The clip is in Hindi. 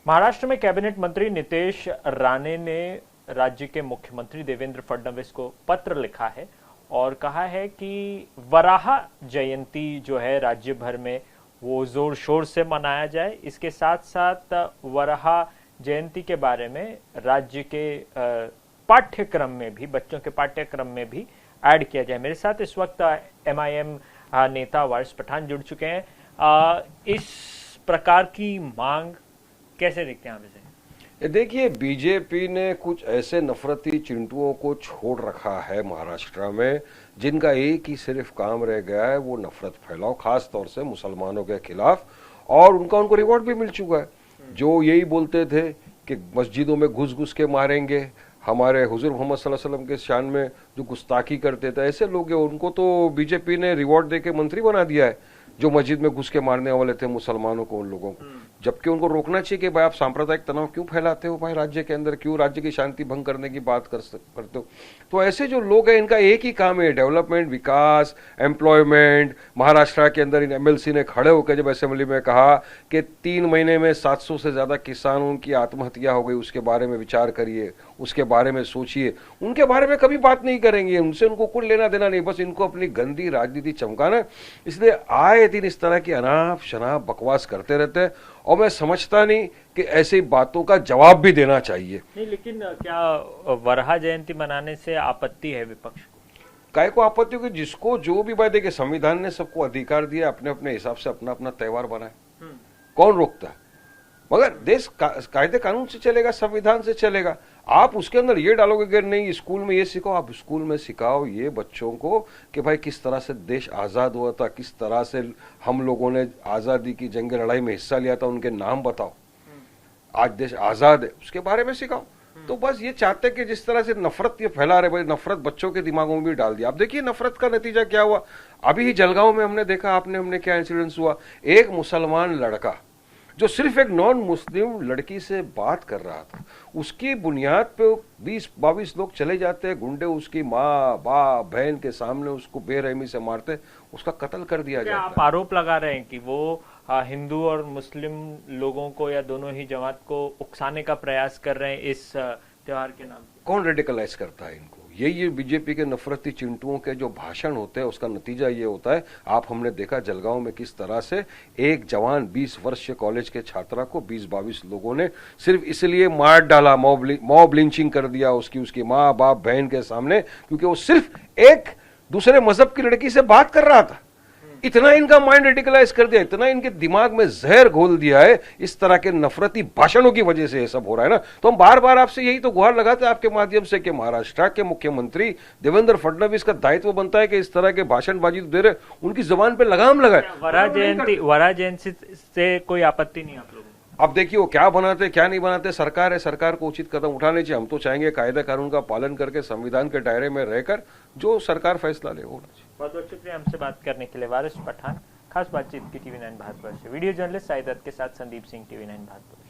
महाराष्ट्र में कैबिनेट मंत्री नीतेश राणे ने राज्य के मुख्यमंत्री देवेंद्र फडणवीस को पत्र लिखा है और कहा है कि वराह जयंती जो है राज्य भर में वो जोर शोर से मनाया जाए। इसके साथ साथ वराह जयंती के बारे में राज्य के पाठ्यक्रम में भी, बच्चों के पाठ्यक्रम में भी ऐड किया जाए। मेरे साथ इस वक्त एमआईएम नेता वारिस पठान जुड़ चुके हैं। इस प्रकार की मांग कैसे देखते हैं आप इसे? देखिए, बीजेपी ने कुछ ऐसे नफरती चिंटुओं को छोड़ रखा है महाराष्ट्र में, जिनका एक ही सिर्फ काम रह गया है, वो नफरत फैलाओ, खास तौर से मुसलमानों के खिलाफ। और उनको रिवॉर्ड भी मिल चुका है। जो यही बोलते थे कि मस्जिदों में घुस घुस के मारेंगे, हमारे हुजूर मोहम्मद सल्लल्लाहु अलैहि वसल्लम के शान में जो गुस्ताखी करते थे, ऐसे लोग हैं, उनको तो बीजेपी ने रिवॉर्ड देके मंत्री बना दिया है, जो मस्जिद में घुस के मारने वाले थे मुसलमानों को, उन लोगों को। जबकि उनको रोकना चाहिए कि भाई आप सांप्रदायिक तनाव क्यों फैलाते हो भाई राज्य के अंदर, क्यों राज्य की शांति भंग करने की बात करते हो। तो ऐसे जो लोग हैं, इनका एक ही काम है डेवलपमेंट, विकास, एम्प्लॉयमेंट। महाराष्ट्र के अंदर इन एमएलसी ने खड़े होकर जब असेंबली में कहा कि 3 महीने में 700 से ज्यादा किसानों की आत्महत्या हो गई, उसके बारे में विचार करिए, उसके बारे में सोचिए। उनके बारे में कभी बात नहीं करेंगे, उनसे उनको कुछ लेना देना नहीं, बस इनको अपनी गंदी राजनीति चमकाना। इसलिए आए दिन इस तरह की अनाप शनाप बकवास करते रहते हैं और मैं समझता नहीं कि ऐसी बातों का जवाब भी देना चाहिए। नहीं, लेकिन क्या वराह जयंती मनाने से आपत्ति है विपक्ष को? काय को आपत्ति होगी? जिसको जो भी बात है कि संविधान ने सबको अधिकार दिया अपने अपने हिसाब से अपना अपना त्योहार बनाए, कौन रोकता है? मगर देश कायदे कानून से चलेगा, संविधान से चलेगा। आप उसके अंदर ये डालोगे कि नहीं स्कूल में ये सिखाओ, आप स्कूल में सिखाओ ये बच्चों को कि भाई किस तरह से देश आजाद हुआ था, किस तरह से हम लोगों ने आजादी की जंग लड़ाई में हिस्सा लिया था, उनके नाम बताओ, आज देश आजाद है उसके बारे में सिखाओ। तो बस ये चाहते कि जिस तरह से नफरत ये फैला रहे, भाई नफरत बच्चों के दिमागों में भी डाल दिया। आप देखिए नफरत का नतीजा क्या हुआ। अभी ही जलगांव में हमने देखा, हमने क्या इंसिडेंस हुआ। एक मुसलमान लड़का जो सिर्फ एक नॉन मुस्लिम लड़की से बात कर रहा था, उसकी बुनियाद पे 20-22 लोग चले जाते हैं, गुंडे उसकी माँ बाप बहन के सामने उसको बेरहमी से मारते, उसका कत्ल कर दिया जाता है। आप आरोप लगा रहे हैं कि वो हिंदू और मुस्लिम लोगों को या दोनों ही जमात को उकसाने का प्रयास कर रहे हैं इस त्योहार के नाम पे? कौन रेडिकलाइज करता है इनको? ये बीजेपी के नफरती चिंटुओं के जो भाषण होते हैं, उसका नतीजा ये होता है। आप हमने देखा जलगांव में किस तरह से एक जवान 20 वर्षीय कॉलेज के छात्रा को 20-22 लोगों ने सिर्फ इसलिए मार डाला, मॉब लिंचिंग कर दिया उसकी माँ बाप बहन के सामने, क्योंकि वो सिर्फ एक दूसरे मजहब की लड़की से बात कर रहा था। इतना इनका माइंड रेडिकलाइज कर दिया, इतना इनके दिमाग में जहर घोल दिया है, इस तरह के नफरती भाषणों की वजह से ये सब हो रहा है ना। तो हम बार बार आपसे यही तो गुहार लगाते हैं आपके माध्यम से कि महाराष्ट्र के मुख्यमंत्री देवेंद्र फडणवीस का दायित्व बनता है कि इस तरह के भाषणबाजी दे रहे, उनकी जबान पे लगाम लगाए। वराह जयंती से कोई आपत्ति नहीं आप लोगों? अब देखिए वो क्या बनाते क्या नहीं बनाते, सरकार है, सरकार को उचित कदम उठाने चाहिए। हम तो चाहेंगे कायदा कानून का पालन करके संविधान के दायरे में रहकर जो सरकार फैसला ले होना चाहिए। बहुत बहुत शुक्रिया हमसे बात करने के लिए वारिस पठान। खास बातचीत की टीवी 9 भारतवर्ष से वीडियो जर्नलिस्ट साइदत के साथ संदीप सिंह, टीवी 9 भारतवर्ष।